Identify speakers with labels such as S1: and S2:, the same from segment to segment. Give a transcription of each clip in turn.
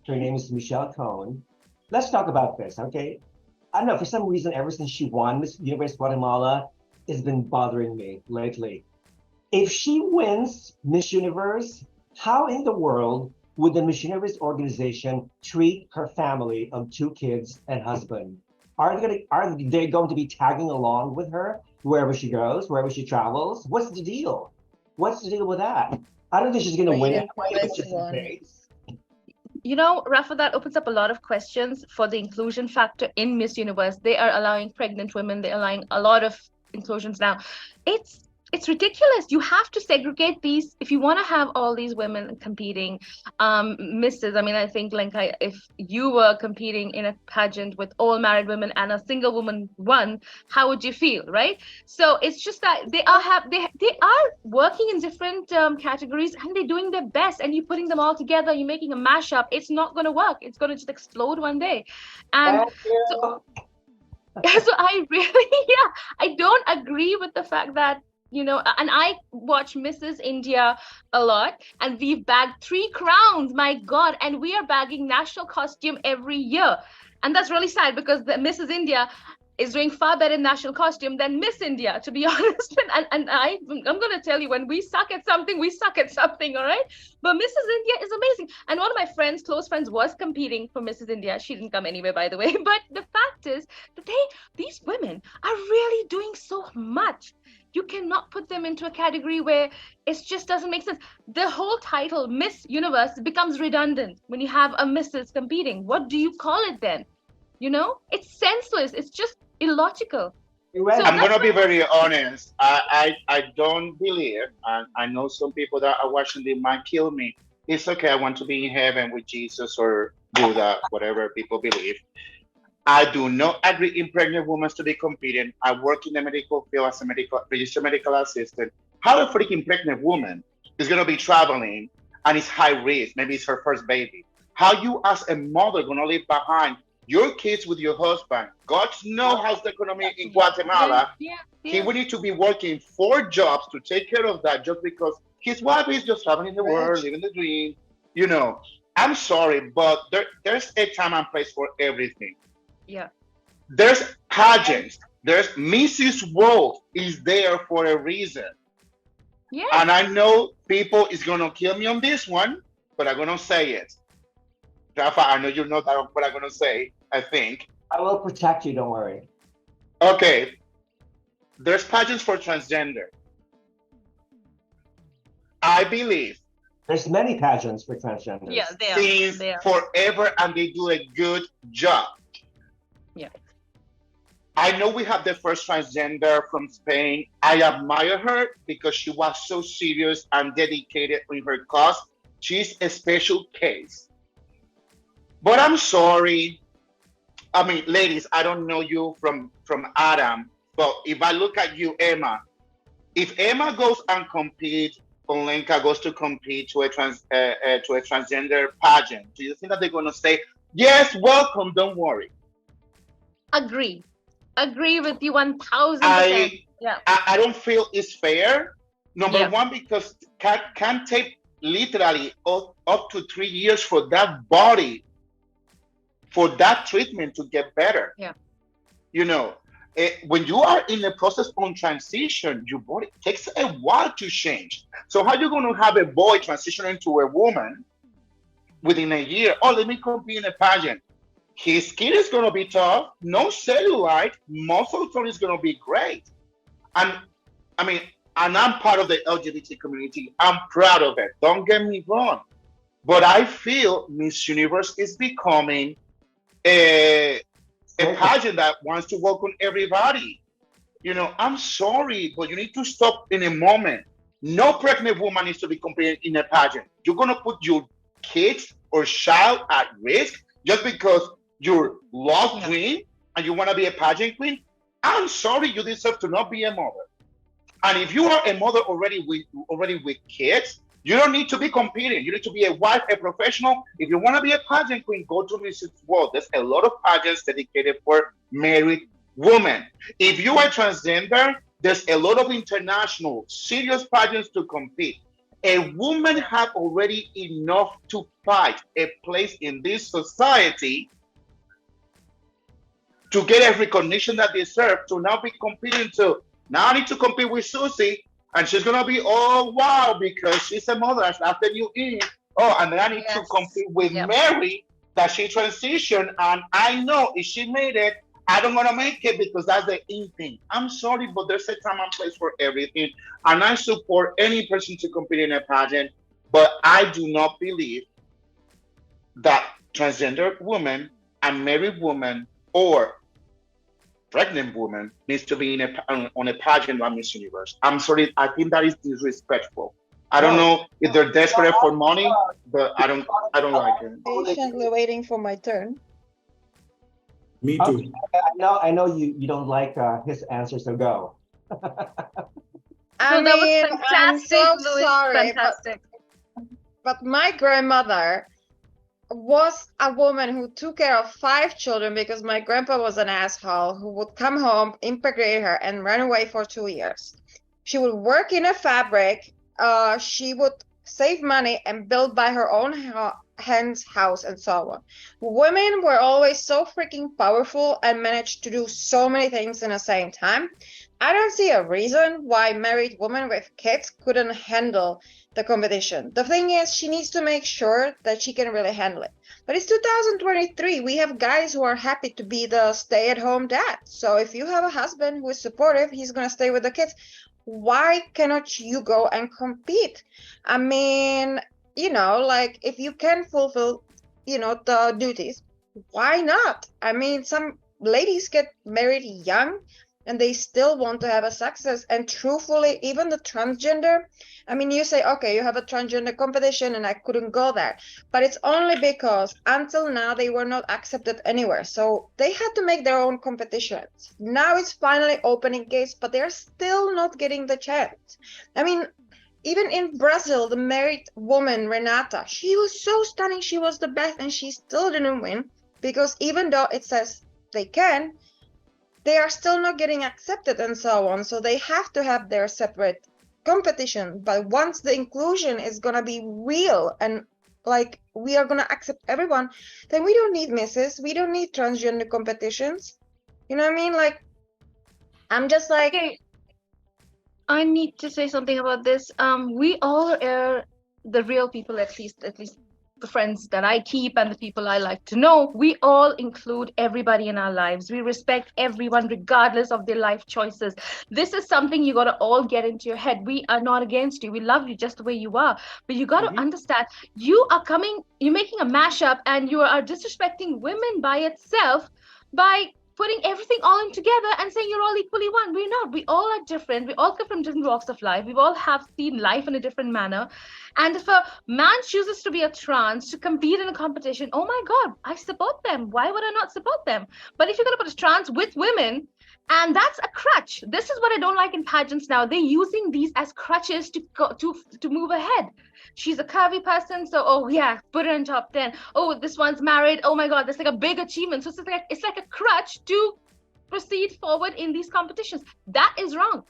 S1: Her name is Michelle Cohn. Let's talk about this, okay? I don't know, for some reason, ever since she won Miss Universe Guatemala, it's been bothering me lately. If she wins Miss Universe, how in the world would the Miss Universe organization treat her family of two kids and husband? Are they going to be tagging along with her wherever she goes, wherever she travels? What's the deal? What's the deal with that? I don't think she's going to win
S2: Waiting for
S1: anyway, but
S2: this
S1: just in
S2: one.
S1: case.
S3: Rafa, that opens up a lot of questions for the inclusion factor in Miss Universe. They are allowing pregnant women, they're allowing a lot of inclusions now. It's it's ridiculous. You have to segregate these if you want to have all these women competing. Misses, I mean, I think Lenka, if you were competing in a pageant with all married women and a single woman won, how would you feel, right? So it's just that they are working in different categories and they're doing their best, and you're putting them all together, you're making a mashup. It's not going to work. It's going to just explode one day. And
S1: Thank
S3: so
S1: you.
S3: so I really, yeah, I don't agree with the fact that, and I watch Mrs. India a lot, and we've bagged 3 crowns, my God, and we are bagging national costume every year. And that's really sad because the Mrs. India is doing far better in national costume than Miss India, to be honest. I'm going to tell you, when we suck at something, we suck at something, all right? But Mrs. India is amazing. And one of my friends, close friends, was competing for Mrs. India. She didn't come anywhere, by the way. But the fact is that these women are really doing so much. You cannot put them into a category where it just doesn't make sense. The whole title, Miss Universe, becomes redundant when you have a Mrs. competing. What do you call it then? It's senseless. It's just illogical. So
S1: Well,
S4: I'm
S3: that's
S4: gonna be
S3: why.
S4: very honest. I don't believe, and I know some people that are watching they might kill me. It's okay. I want to be in heaven with Jesus or Buddha, whatever people believe. I do not agree in pregnant women to be competing. I work in the medical field as a medical registered medical assistant. How a freaking pregnant woman is gonna be traveling and it's high risk? Maybe it's her first baby. How you as a mother gonna leave behind your kids with your husband? God knows how's the economy in
S3: Yeah,
S4: Guatemala.
S3: yeah,
S4: He
S3: yeah.
S4: will need to be working 4 jobs to take care of that just because his wife is just traveling the world,
S2: Rich.
S4: living the dream. You know, I'm sorry, but there's a time and place for everything.
S3: Yeah.
S4: There's pageants. There's Mrs. World is there for a reason. And
S3: Yes.
S4: I know people is gonna kill me on this one, but I'm gonna say it. Rafa, I know you know that what I'm gonna say, I think.
S1: I will protect you, don't worry.
S4: Okay, there's pageants for transgender. I believe
S1: There's many pageants for
S3: Yeah,
S1: transgenders.
S3: they are.
S4: since
S3: They are.
S4: forever and they do a good job.
S3: Yeah.
S4: I know we have the first transgender from Spain. I admire her because she was so serious and dedicated in her cause. She's a special case. But I'm sorry. I mean, ladies, I don't know you from Adam, but if I look at you, Emma, if Emma goes and competes, Lenka goes to compete to a transgender pageant, do you think that they're going to say, "Yes, welcome, don't worry"?
S3: Agree. Agree with you 1000%.
S4: I
S3: Yeah.
S4: I don't feel it's fair. Number
S3: Yeah.
S4: one, because can take literally up to 3 years for that body, for that treatment to get better.
S3: Yeah.
S4: You know, when you are in the process on transition, your body takes a while to change. So how you going to have a boy transition into a woman within a year? Oh, let me compete in a pageant. His skin is going to be tough, no cellulite, muscle tone is going to be great. And I mean, and I'm part of the LGBT community. I'm proud of it. Don't get me wrong. But I feel Miss Universe is becoming a, a
S1: Circus.
S4: pageant that wants to welcome everybody. I'm sorry, but you need to stop in a moment. No pregnant woman needs to be competing in a pageant. You're gonna put your kids or child at risk just because you're love
S3: Yeah.
S4: queen and you want to be a pageant queen. I'm sorry, you deserve to not be a mother. And if you are a mother already with kids, you don't need to be competing. You need to be a wife, a professional. If you want to be a pageant queen, go to Mrs. World. There's a lot of pageants dedicated for married women. If you are transgender, there's a lot of international serious pageants to compete. A woman have already enough to fight a place in this society to get a recognition that they deserve, to now be competing to, now I need to compete with Susie, and she's gonna be, oh wow, because she's a mother after you eat. Oh, and then I need to compete with Mary, that she transitioned, and I know if she made it, I don't want to make it because that's the in thing. I'm sorry, but there's a time and place for everything. And I support any person to compete in a pageant, but I do not believe that transgender women, unmarried women, or pregnant woman needs to be on a pageant like Miss Universe. I'm sorry, I think that is disrespectful. I don't know if they're desperate for money, but I don't like it.
S2: Patiently waiting for my turn.
S5: Me too.
S1: I know you don't like his answer, so go.
S2: I mean,
S3: that was fantastic,
S2: I'm so
S3: Louis.
S2: sorry,
S3: Fantastic.
S2: but my grandmother was a woman who took care of 5 children because my grandpa was an asshole who would come home, impregnate her, and run away for 2 years. She would work in a fabric. She would save money and build by her own hands, house, and so on. Women were always so freaking powerful and managed to do so many things in the same time. I don't see a reason why married women with kids couldn't handle the competition. The thing is, she needs to make sure that she can really handle it. But it's 2023. We have guys who are happy to be the stay-at-home dad. So if you have a husband who is supportive, he's going to stay with the kids. Why cannot you go and compete? I mean, you know, like if you can fulfill, you know, the duties, why not? I mean, some ladies get married young and they still want to have a success. And truthfully, even the transgender, I mean, you say, okay, you have a transgender competition and I couldn't go there, but it's only because until now they were not accepted anywhere. So they had to make their own competitions. Now it's finally opening gates, but they're still not getting the chance. I mean, even in Brazil, the married woman, Renata, she was so stunning. She was the best and she still didn't win because even though it says they can, they are still not getting accepted and so on. So they have to have their separate competition. But once the inclusion is going to be real and like we are going to accept everyone, then we don't need misses. We don't need transgender competitions. You know what I mean? Like, I'm just like...
S3: Okay. I need to say something about this. We all are the real people, at least the friends that I keep and the people I like to know. We all include everybody in our lives. We respect everyone regardless of their life choices. This is something you got to all get into your head. We are not against you. We love you just the way you are. But you got to understand, you're making a mashup and you are disrespecting women by itself by putting everything all in together and saying you're all equally one. We're not. We all are different. We all come from different walks of life. We all have seen life in a different manner. And if a man chooses to be a trans, to compete in a competition, oh my God, I support them. Why would I not support them? But if you're going to put a trans with women, and that's a crutch. This is what I don't like in pageants now. They're using these as crutches to move ahead. She's a curvy person, so oh yeah, put her in top 10. Oh, this one's married. Oh my God, that's like a big achievement. So it's like a crutch to proceed forward in these competitions. That is wrong.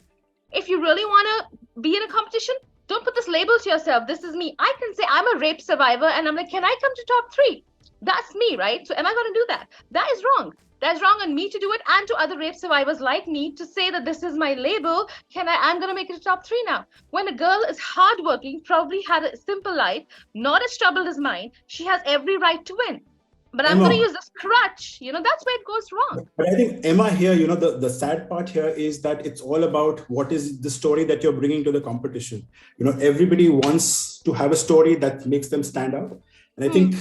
S3: If you really want to be in a competition, don't put this label to yourself. This is me. I can say I'm a rape survivor and I'm like, can I come to top 3? That's me, right? So am I going to do that? That is wrong. That's wrong on me to do it and to other rape survivors like me to say that this is my label. I'm going to make it to top 3 now. When a girl is hardworking, probably had a simple life, not as troubled as mine, she has every right to win. But I'm going to use this crutch. You know, that's where it goes wrong.
S5: But I think, Emma, here, you know, the sad part here is that it's all about what is the story that you're bringing to the competition. You know, everybody wants to have a story that makes them stand out. And I think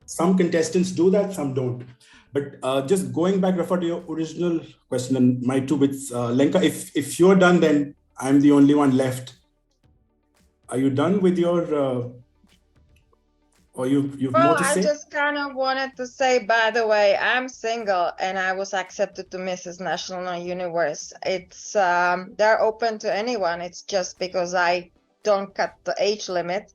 S5: some contestants do that, some don't. But just going back, Rafa, to your original question and my two bits, Lenka, if you're done, then I'm the only one left. Are you done with your, or you've more to say?
S2: I just kind of wanted to say, by the way, I'm single and I was accepted to Mrs. National Universe. It's, they're open to anyone. It's just because I don't cut the age limit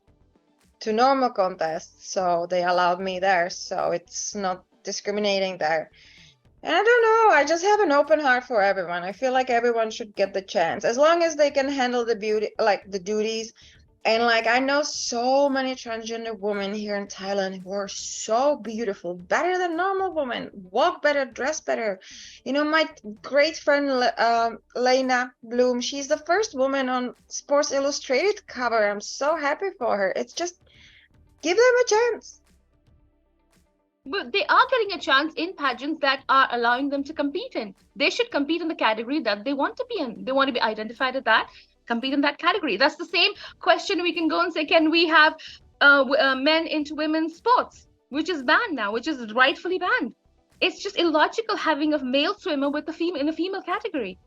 S2: to normal contests. So they allowed me there. So it's not discriminating there. And I don't know, I just have an open heart for everyone. I feel like everyone should get the chance as long as they can handle the duties. And like I know so many transgender women here in Thailand who are so beautiful, better than normal women, walk better, dress better. You know, my great friend Lena Bloom, she's the first woman on Sports Illustrated cover. I'm so happy for her. It's just give them a chance.
S3: But they are getting a chance in pageants that are allowing them to compete in. They should compete in the category that they want to be in. They want to be identified as that, compete in that category. That's the same question we can go and say, can we have men into women's sports, which is banned now, which is rightfully banned. It's just illogical having a male swimmer with a female in a female category.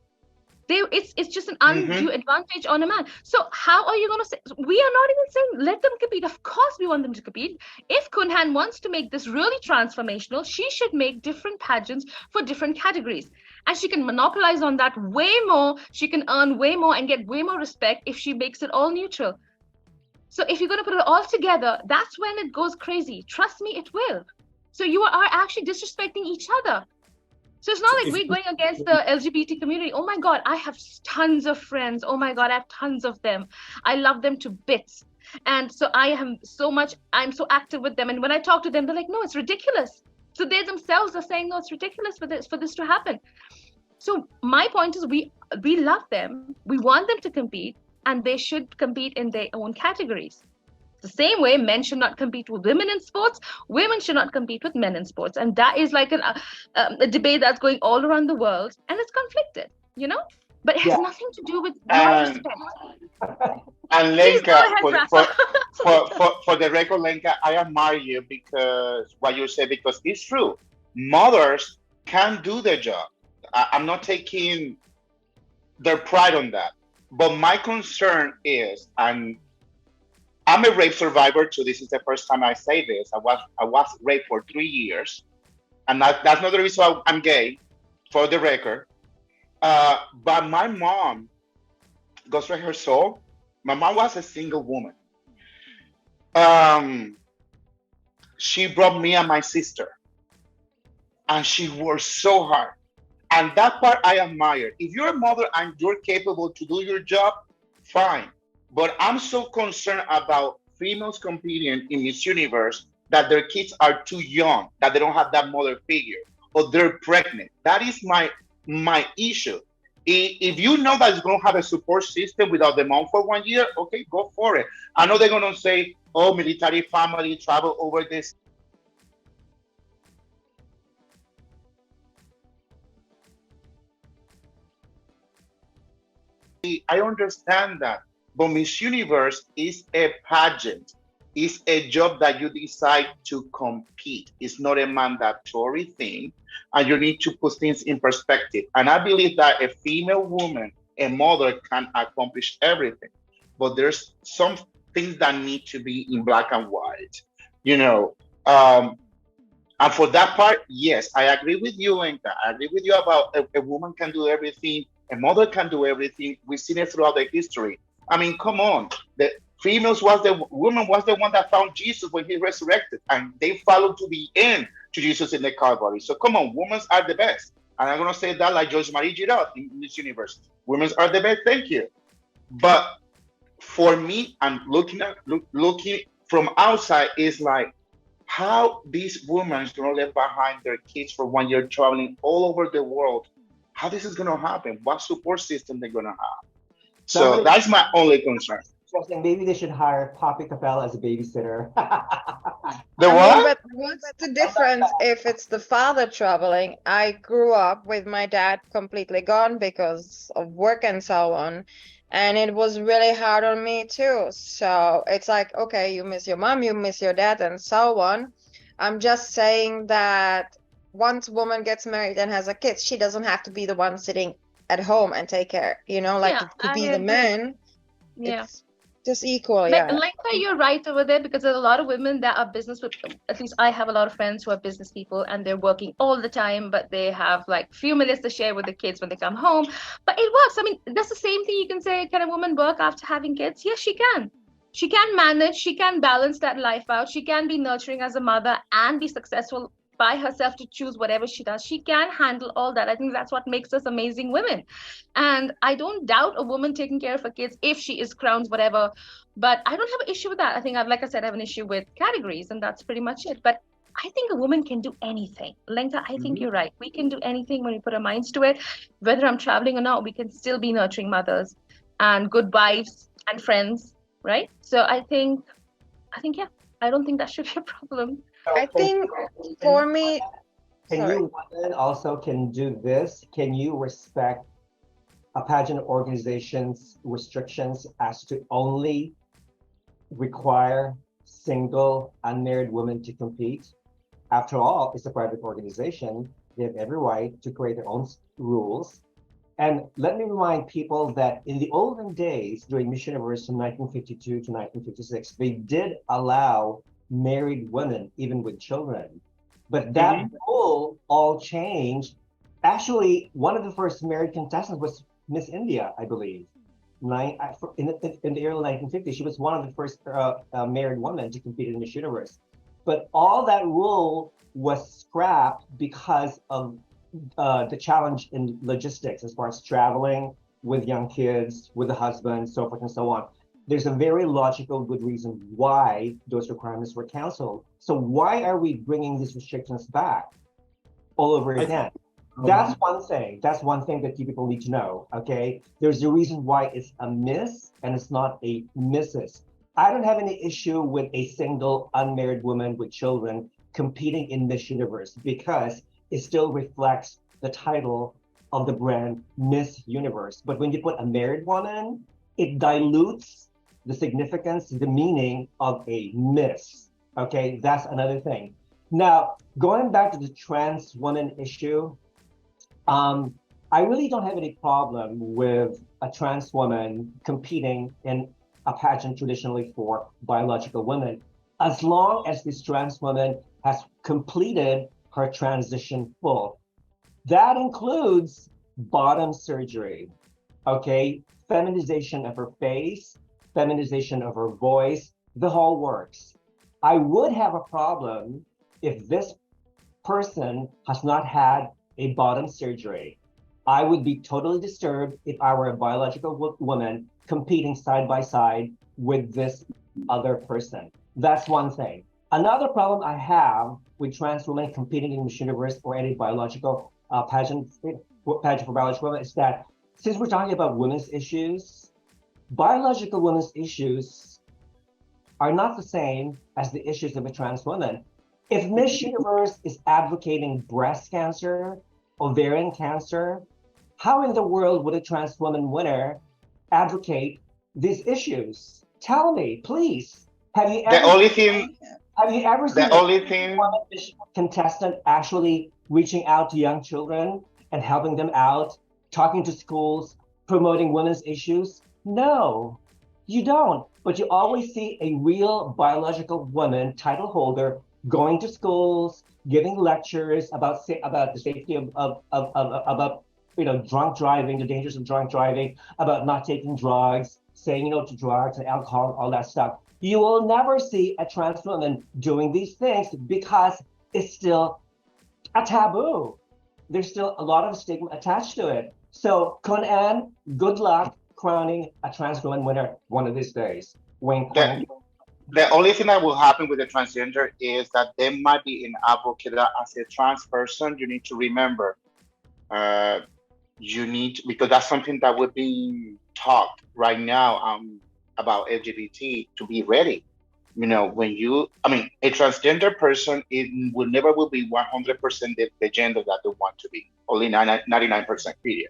S3: It's just an undue advantage on a man. So how are you going to say? We are not even saying let them compete. Of course we want them to compete. If Kunhan wants to make this really transformational, she should make different pageants for different categories, and she can monopolize on that way more. She can earn way more and get way more respect if she makes it all neutral. So if you're going to put it all together, that's when it goes crazy. Trust me, it will. So you are actually disrespecting each other. So it's not like we're going against the LGBT community. Oh my God, I have tons of friends. Oh my God, I have tons of them. I love them to bits. And so I'm so active with them. And when I talk to them, they're like, no, it's ridiculous. So they themselves are saying, no, it's ridiculous for this to happen. So my point is we love them. We want them to compete, and they should compete in their own categories. The same way men should not compete with women in sports, women should not compete with men in sports. And that is like a debate that's going all around the world, and it's conflicted, you know, but it has nothing to do with respect.
S4: And Lenka, for the record, Lenka, I admire you because what you said, because it's true. Mothers can do their job. I'm not taking their pride on that. But my concern is, and I'm a rape survivor too. This is the first time I say this. I was raped for 3 years, and that's not the reason why I'm gay, for the record. But my mom, God rest her soul, my mom was a single woman. She brought me and my sister, and she worked so hard. And that part I admire. If you're a mother and you're capable to do your job, fine. But I'm so concerned about females competing in Miss Universe that their kids are too young, that they don't have that mother figure, or they're pregnant. That is my issue. If you know that it's going to have a support system without the mom for 1 year, okay, go for it. I know they're going to say, oh, military family travel over this. I understand that. But Miss Universe is a pageant. It's a job that you decide to compete. It's not a mandatory thing. And you need to put things in perspective. And I believe that a female woman, a mother, can accomplish everything. But there's some things that need to be in black and white. You know, and for that part, yes, I agree with you, Lenka. I agree with you about a woman can do everything, a mother can do everything. We've seen it throughout the history. I mean, come on. The woman was the one that found Jesus when he resurrected, and they followed to the end to Jesus in the Calvary. So come on, women are the best. And I'm gonna say that like George Marie Girard in this universe. Women are the best, thank you. But for me, I'm looking from outside is like how these women gonna leave behind their kids for 1 year traveling all over the world. How this is gonna happen? What support system they're gonna have? So that's my only concern.
S1: Maybe they should hire Poppy Capella as a babysitter.
S4: The what?
S2: But what's the difference if it's the father traveling? I grew up with my dad completely gone because of work and so on. And it was really hard on me too. So it's like, okay, you miss your mom, you miss your dad, and so on. I'm just saying that once a woman gets married and has a kid, she doesn't have to be the one sitting at home and take care, you know, like to be the man. It's just equal.
S3: Lenka, you're right over there, because there's a lot of women that are business with, at least I have a lot of friends who are business people, and they're working all the time, but they have like few minutes to share with the kids when they come home. But it works. I mean, that's the same thing you can say, can a woman work after having kids? Yes, she can. She can manage, she can balance that life out. She can be nurturing as a mother and be successful by herself to choose whatever she does. She can handle all that. I think that's what makes us amazing women. And I don't doubt a woman taking care of her kids if she is crowned, whatever. But I don't have an issue with that. I think like I said, I have an issue with categories, and that's pretty much it. But I think a woman can do anything. Lenka, I think you're right. We can do anything when we put our minds to it. Whether I'm traveling or not, we can still be nurturing mothers and good wives and friends, right? So I think, yeah, I don't think that should be a problem.
S2: I think for me,
S1: Can
S2: sorry.
S1: you women also can do this? Can you respect a pageant organization's restrictions as to only require single unmarried women to compete? After all, it's a private organization. They have every right to create their own rules. And let me remind people that in the olden days, during Miss Universe from 1952 to 1956, they did allow married women, even with children. But that rule all changed. Actually, one of the first married contestants was Miss India, I believe. In the early 1950s, she was one of the first married women to compete in Miss Universe. But all that rule was scrapped because of the challenge in logistics as far as traveling with young kids, with the husband, so forth and so on. There's a very logical, good reason why those requirements were canceled. So why are we bringing these restrictions back all over again? That's one thing. That's one thing that you people need to know, okay? There's a reason why it's a miss and it's not a missus. I don't have any issue with a single unmarried woman with children competing in Miss Universe because it still reflects the title of the brand Miss Universe. But when you put a married woman, it dilutes the significance, the meaning of a miss. Okay, that's another thing. Now, going back to the trans woman issue, I really don't have any problem with a trans woman competing in a pageant traditionally for biological women, as long as this trans woman has completed her transition full. That includes bottom surgery, okay? Feminization of her face, feminization of her voice, the whole works. I would have a problem if this person has not had a bottom surgery. I would be totally disturbed if I were a biological woman competing side by side with this other person. That's one thing. Another problem I have with trans women competing in Miss Universe or any biological pageant for biological women is that since we're talking about women's issues, biological women's issues are not the same as the issues of a trans woman. If Miss Universe is advocating breast cancer, ovarian cancer, how in the world would a trans woman winner advocate these issues? Tell me, please. Have you ever seen a contestant actually reaching out to young children and helping them out, talking to schools, promoting women's issues? No, you don't. But you always see a real biological woman, title holder, going to schools, giving lectures about the safety of drunk driving, the dangers of drunk driving, about not taking drugs, saying no to drugs and alcohol, all that stuff. You will never see a trans woman doing these things because it's still a taboo. There's still a lot of stigma attached to it. So, Conan, good luck crowning a trans woman winner one of these days. Wayne.
S4: The only thing that will happen with the transgender is that there might be an advocate that as a trans person, you need to remember, because that's something that we're being taught right now about LGBT to be ready. A transgender person will never be 100% the gender that they want to be, only 99% period.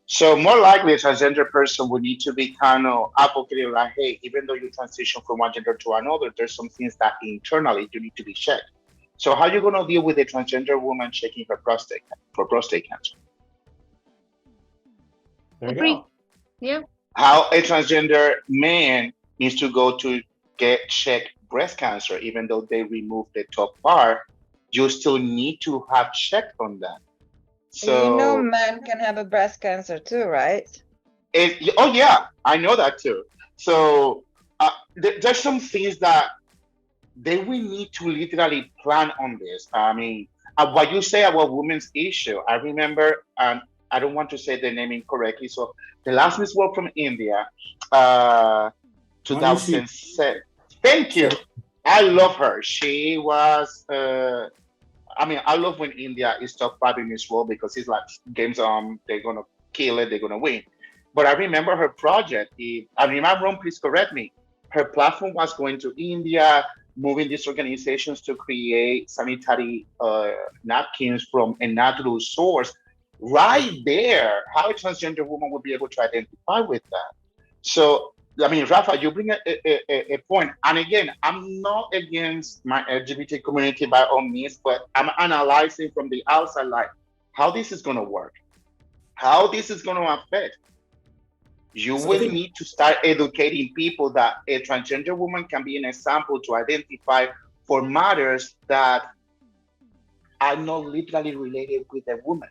S4: So more likely a transgender person would need to be kind of advocating like, hey, even though you transition from one gender to another, there's some things that internally you need to be checked. So how are you going to deal with a transgender woman checking her prostate cancer?
S1: There you go.
S3: Yeah.
S4: How a transgender man needs to go to get checked breast cancer, even though they remove the top part, you still need to have checked on that. So
S2: men can have a breast cancer too, right?
S4: Oh yeah, I know that too. So there's some things that they will need to literally plan on this. I mean, what you say about women's issue, I remember, I don't want to say the name incorrectly. So the last Miss World from India, uh,
S5: Manushi
S4: 2007. Thank you.
S5: said,
S4: I love her. She was. I mean, I love when India is top five in Miss World because it's like games on. They're gonna kill it. They're gonna win. But I remember her project. If I mean, if I'm wrong, please correct me. Her platform was going to India, moving these organizations to create sanitary napkins from a natural source. Right there, how a transgender woman would be able to identify with that. So, I mean, Rafa, you bring a point. And again, I'm not against my LGBT community by all means, but I'm analyzing from the outside, like how this is going to work, how this is going to affect. You
S5: so I
S4: will
S5: think
S4: need to start educating people that a transgender woman can be an example to identify for matters that are not literally related with a woman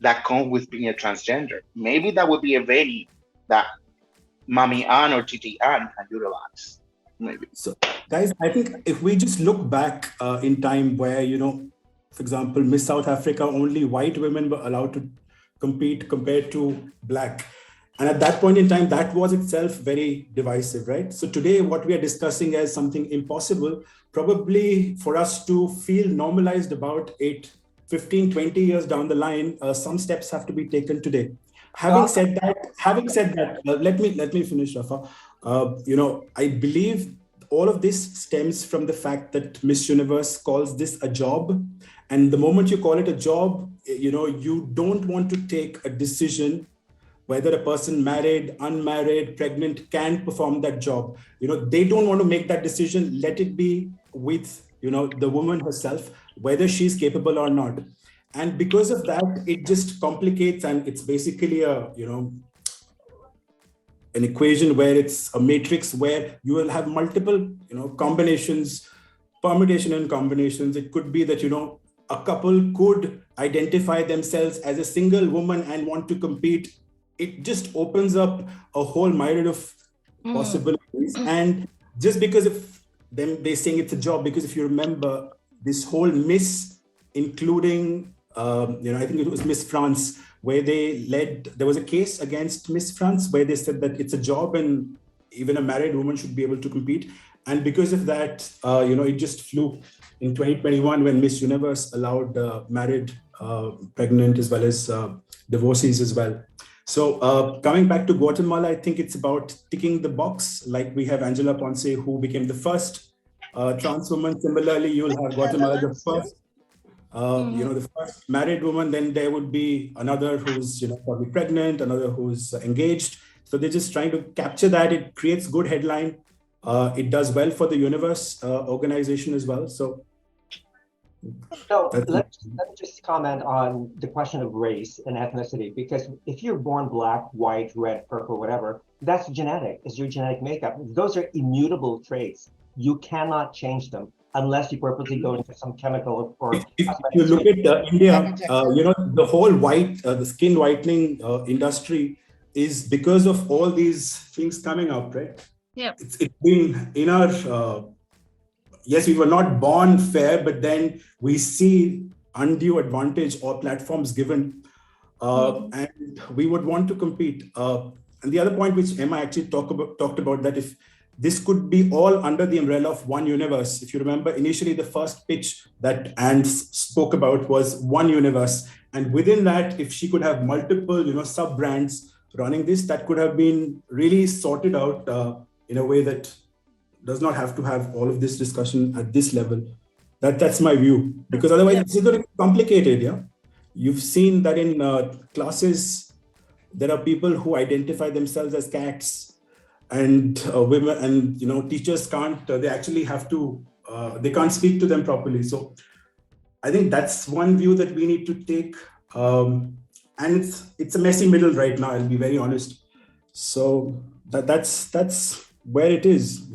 S4: that come with being a transgender. Maybe that would be a venue that Mommy Ann or Titi Ann can utilize. Maybe.
S5: so. Guys, I think if we just look back in time where, for example, Miss South Africa, only white women were allowed to compete compared to black. And at that point in time, that was itself very divisive, right? So today, what we are discussing as something impossible, probably for us to feel normalized about 8, 15, 20 years down the line, some steps have to be taken today. Having said that, let me finish, Rafa. I believe all of this stems from the fact that Miss Universe calls this a job. And the moment you call it a job, you don't want to take a decision whether a person married, unmarried, pregnant can perform that job. They don't want to make that decision. Let it be with, the woman herself, whether she's capable or not. And because of that, it just complicates, and it's basically an equation where it's a matrix where you will have multiple, combinations, permutation and combinations. It could be that, a couple could identify themselves as a single woman and want to compete. It just opens up a whole myriad of possibilities. And just because of them, they saying it's a job, because if you remember this whole Miss, including, I think it was Miss France, where there was a case against Miss France where they said that it's a job and even a married woman should be able to compete. And because of that, it just flew in 2021 when Miss Universe allowed married, pregnant, as well as divorcees as well. So coming back to Guatemala, I think it's about ticking the box. Like we have Angela Ponce, who became the first trans woman. Similarly, you'll have Guatemala, the first, the first married woman. Then there would be another who's, probably pregnant, another who's engaged. So they're just trying to capture that. It creates good headline. It does well for the Universe organization as well. So
S1: let me just comment on the question of race and ethnicity, because if you're born black, white, red, purple, whatever, that's genetic. It's your genetic makeup. Those are immutable traits. You cannot change them unless you purposely go into some chemical or
S5: if you look at India, the whole the skin whitening industry is because of all these things coming up, right?
S3: Yeah.
S5: It's been in our, yes, we were not born fair, but then we see undue advantage or platforms given, and we would want to compete. And the other point which Emma actually talked about, that if this could be all under the umbrella of one universe. If you remember, initially the first pitch that Anne spoke about was one universe. And within that, if she could have multiple, sub-brands running this, that could have been really sorted out in a way that does not have to have all of this discussion at this level. That's my view, because otherwise it's going to be complicated. Yeah, you've seen that in classes, there are people who identify themselves as cats, and women, and teachers can't. They actually have to. They can't speak to them properly. So I think that's one view that we need to take. And it's a messy middle right now. I'll be very honest. So that's where it is.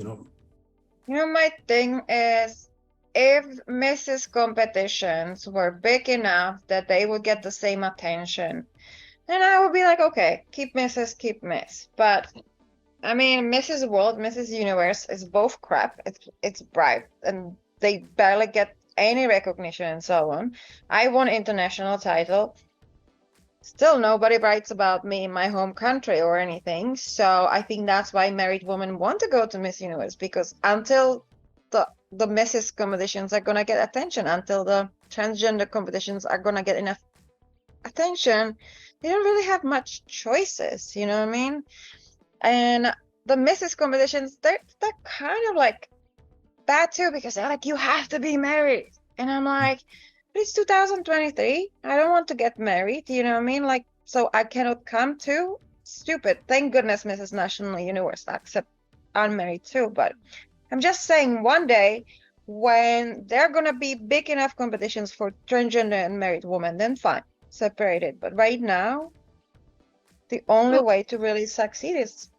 S2: My thing is, if Mrs. competitions were big enough that they would get the same attention, then I would be like, okay, keep Mrs., keep Miss. But I mean, Mrs. World, Mrs. Universe is both crap. It's bribe, and they barely get any recognition and so on. I won international title. Still, nobody writes about me in my home country or anything. So I think that's why married women want to go to Miss Universe, because until the Mrs. competitions are gonna get attention, until the transgender competitions are gonna get enough attention, they don't really have much choices. You know what I mean? And the Mrs. competitions, they're kind of like bad too, because they're like, you have to be married. And I'm like, but it's 2023. I don't want to get married. You know what I mean? Like, so I cannot come to? Stupid. Thank goodness Mrs. National Universe accept unmarried too. But I'm just saying, one day when there are gonna be big enough competitions for transgender and married women, then fine, separate it. But right now, the only way to really succeed is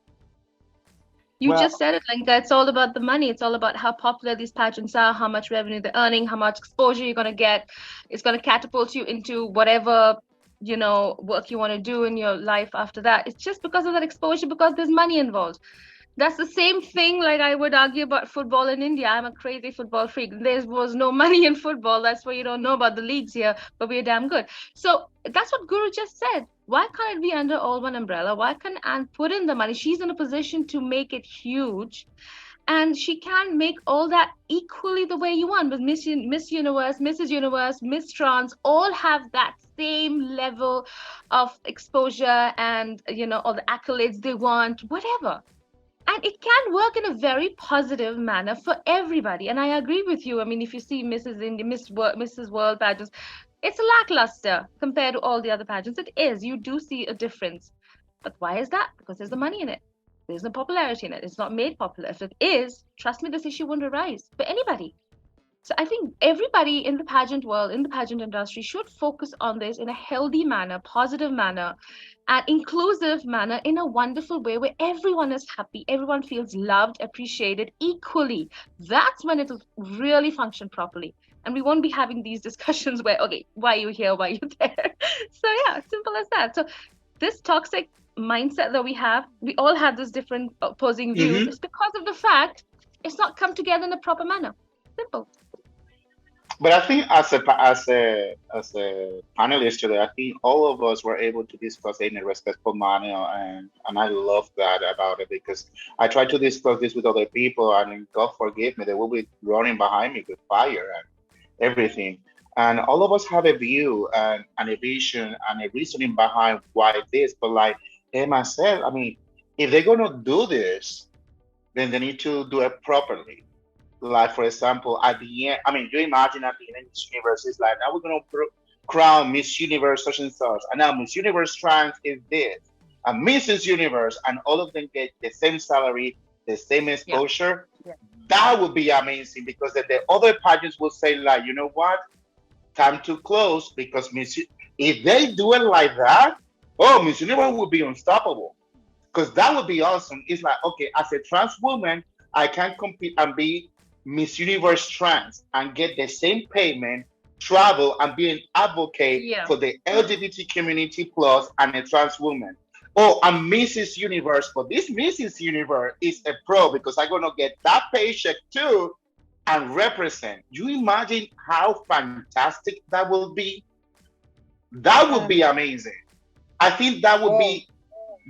S3: You
S1: Well-
S3: just said it, Lenka. It's all about the money. It's all about how popular these pageants are, how much revenue they're earning, how much exposure you're going to get. It's going to catapult you into whatever, work you want to do in your life after that. It's just because of that exposure, because there's money involved. That's the same thing like I would argue about football in India. I'm a crazy football freak. There was no money in football. That's why you don't know about the leagues here, but we're damn good. So that's what Guru just said. Why can't it be under all one umbrella? Why can't Anne put in the money? She's in a position to make it huge. And she can make all that equally the way you want. But Miss Universe, Mrs. Universe, Miss Trans all have that same level of exposure and, all the accolades they want, whatever. And it can work in a very positive manner for everybody. And I agree with you. I mean, if you see Mrs. India, Mrs. World pageants, it's lackluster compared to all the other pageants. It is. You do see a difference. But why is that? Because there's the money in it. There's no popularity in it. It's not made popular. If it is, trust me, this issue won't arise for anybody. So I think everybody in the pageant world, in the pageant industry, should focus on this in a healthy manner, positive manner, and inclusive manner, in a wonderful way where everyone is happy, everyone feels loved, appreciated equally. That's when it will really function properly. And we won't be having these discussions where, okay, why are you here? Why are you there? So yeah, simple as that. So this toxic mindset that we all have this different opposing views. It's because of the fact it's not come together in a proper manner. Simple.
S4: But I think as a panelist today, I think all of us were able to discuss it in a respectful manner, and I love that about it, because I try to discuss this with other people, and God forgive me, they will be running behind me with fire and everything. And all of us have a view and a vision and a reasoning behind why this. But like Emma said, I mean, if they're gonna do this, then they need to do it properly. Like, for example, at the end, I mean, you imagine at the end of Miss Universe is like, now we're going to crown Miss Universe such and such, and now Miss Universe Trans is this, and Mrs. Universe, and all of them get the same salary, the same exposure.
S2: Yeah.
S4: That would be amazing, because then the other pageants will say, like, you know what, time to close, because if they do it like that, oh, Miss Universe would be unstoppable, because that would be awesome. It's like, okay, as a trans woman, I can compete and be Miss Universe Trans and get the same payment, travel, and be an advocate for the LGBT community plus and a trans woman. Oh, I'm Mrs. Universe, but this Mrs. Universe is a pro, because I'm gonna get that paycheck too and represent. You imagine how fantastic that will be? That would be amazing. I think that would be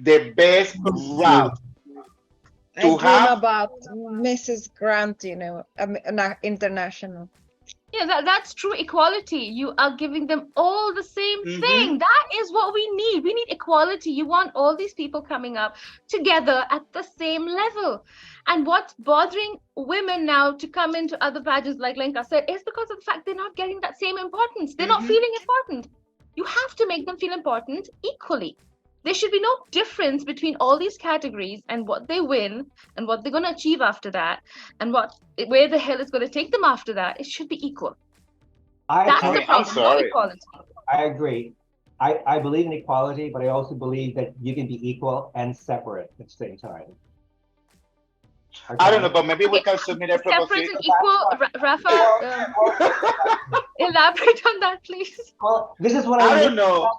S4: the best route.
S2: I dream about Mrs. Grant, international.
S3: Yeah, that's true equality. You are giving them all the same thing. That is what we need. We need equality. You want all these people coming up together at the same level. And what's bothering women now to come into other pageants, like Lenka said, is because of the fact they're not getting that same importance. They're not feeling important. You have to make them feel important equally. There should be no difference between all these categories and what they win and what they're going to achieve after that, and where the hell is going to take them after that. It should be equal. That's the problem. No equality.
S1: I agree. I believe in equality, but I also believe that you can be equal and separate at the same time. Okay.
S4: I don't know, but maybe we can submit a proposal.
S3: Separate and equal, Rafa, elaborate on that, please.
S1: Well, this is what
S4: I don't know.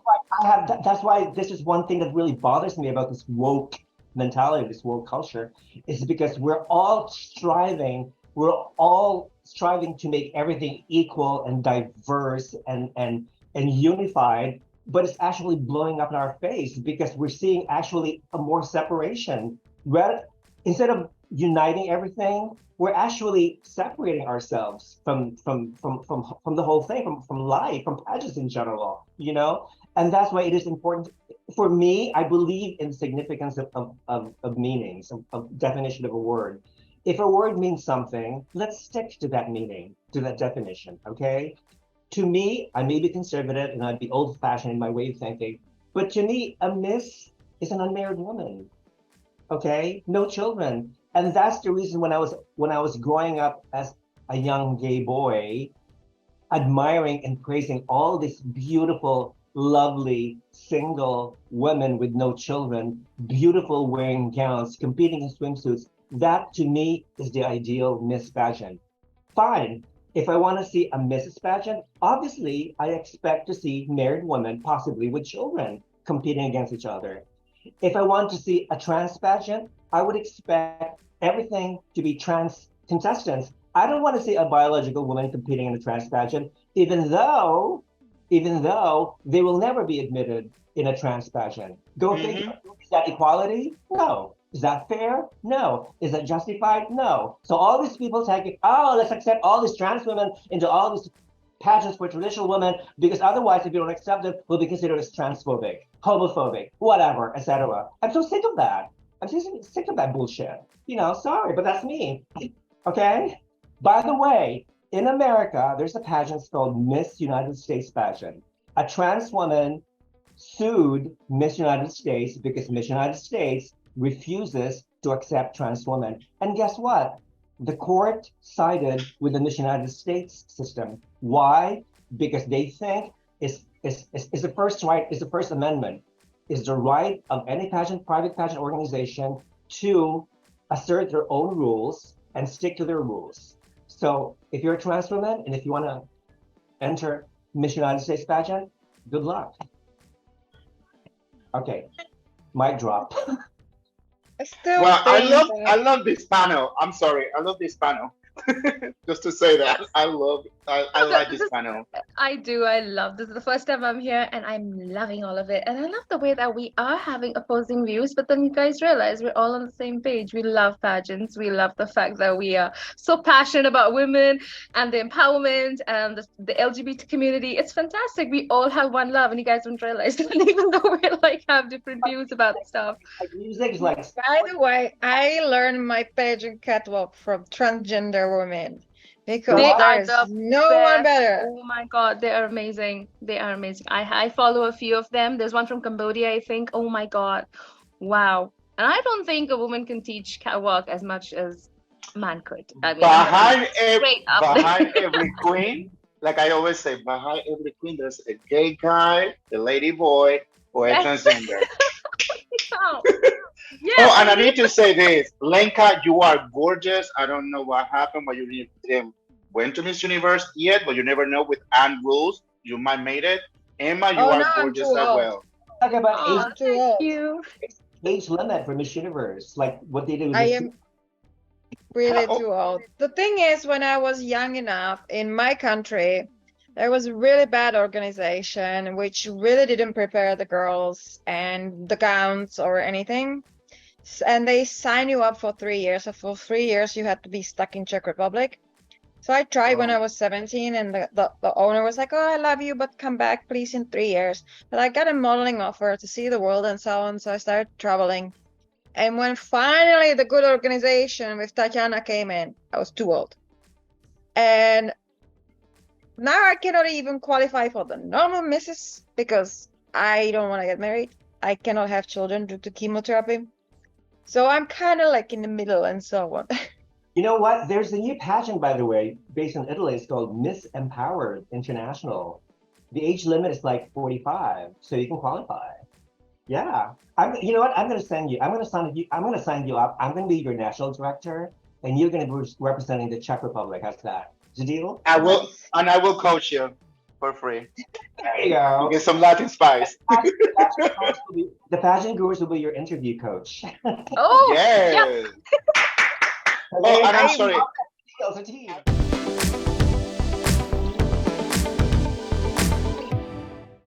S1: That's why this is one thing that really bothers me about this woke mentality, this world culture, is because we're all striving to make everything equal and diverse and unified, but it's actually blowing up in our face because we're seeing actually a more separation. Instead of uniting everything, we're actually separating ourselves from the whole thing, from life, from pageants in general, you know? And that's why it is important. For me, I believe in significance of meanings, of definition of a word. If a word means something, let's stick to that meaning, to that definition, okay? To me, I may be conservative and I'd be old-fashioned in my way of thinking, but to me, a miss is an unmarried woman, okay? No children. And that's the reason when I was growing up as a young gay boy, admiring and praising all these beautiful, lovely, single women with no children, beautiful wearing gowns, competing in swimsuits. That to me is the ideal Miss pageant. Fine. If I want to see a Mrs. pageant, obviously I expect to see married women, possibly with children, competing against each other. If I want to see a trans pageant, I would expect everything to be trans contestants. I don't want to see a biological woman competing in a trans pageant, even though they will never be admitted in a trans pageant. Go figure. Is that equality? No. Is that fair? No. Is that justified? No. So all these people taking, let's accept all these trans women into all these pageants for traditional women, because otherwise, if you don't accept them, we'll be considered as transphobic, homophobic, whatever, etc. I'm so sick of that. I'm so sick of that bullshit. Sorry, but that's me. Okay? By the way, in America, there's a pageant called Miss United States pageant. A trans woman sued Miss United States because Miss United States refuses to accept trans women. And guess what? The court sided with the Miss United States system. Why? Because they think is the first right, is the First Amendment, is the right of any private pageant organization to assert their own rules and stick to their rules. So if you're a trans woman and if you want to enter Miss United States pageant, good luck. Okay, mic drop.
S4: Well, I love this panel. I'm sorry, I love this panel. Just to say that I like this panel.
S3: I do. I love this. Is the first time I'm here and I'm loving all of it. And I love the way that we are having opposing views, but then you guys realize we're all on the same page. We love pageants. We love the fact that we are so passionate about women and the empowerment and the LGBT community. It's fantastic. We all have one love, and you guys don't realize that, even though we have different views about stuff.
S1: Music is like.
S2: By the way, I learned my pageant catwalk from transgender women because there's no one better.
S3: Oh my God, they are amazing. They are amazing. I follow a few of them. There's one from Cambodia, I think. Oh my God. Wow. And I don't think a woman can teach catwalk as much as a man could. I mean,
S4: behind every queen, like I always say, behind every queen, there's a gay guy, a lady boy, or a transgender.
S3: Wow. Yeah.
S4: Oh, and I need to say this, Lenka, you are gorgeous. I don't know what happened, but you didn't went to Miss Universe yet, but you never know with Anne rules. You might made it. Emma, you are gorgeous as well.
S1: Talk about
S2: age
S1: limit for Miss Universe, like what they do.
S2: I am really too old. The thing is, when I was young enough in my country, there was a really bad organization which really didn't prepare the girls and the gowns or anything. And they sign you up for 3 years. So for 3 years, you had to be stuck in Czech Republic. So I tried when I was 17, and the owner was like, "Oh, I love you, but come back, please, in 3 years." But I got a modeling offer to see the world and so on. So I started traveling. And when finally the good organization with Tatiana came in, I was too old. And now I cannot even qualify for the normal misses because I don't want to get married. I cannot have children due to chemotherapy. So I'm kind of like in the middle and so on.
S1: You know what? There's a new pageant, by the way, based in Italy. It's called Miss Empowered International. The age limit is like 45, so you can qualify. Yeah. You know what? I'm going to sign you up. I'm going to be your national director, and you're going to be representing the Czech Republic. How's that? Is the deal?
S4: I will, and I will coach you. for free.
S1: There you go.
S4: Get some Latin spice.
S1: The pageant gurus will be your interview coach.
S3: Oh,
S4: Yes.
S3: yeah.
S4: Oh, and I'm sorry.
S1: Details are to you.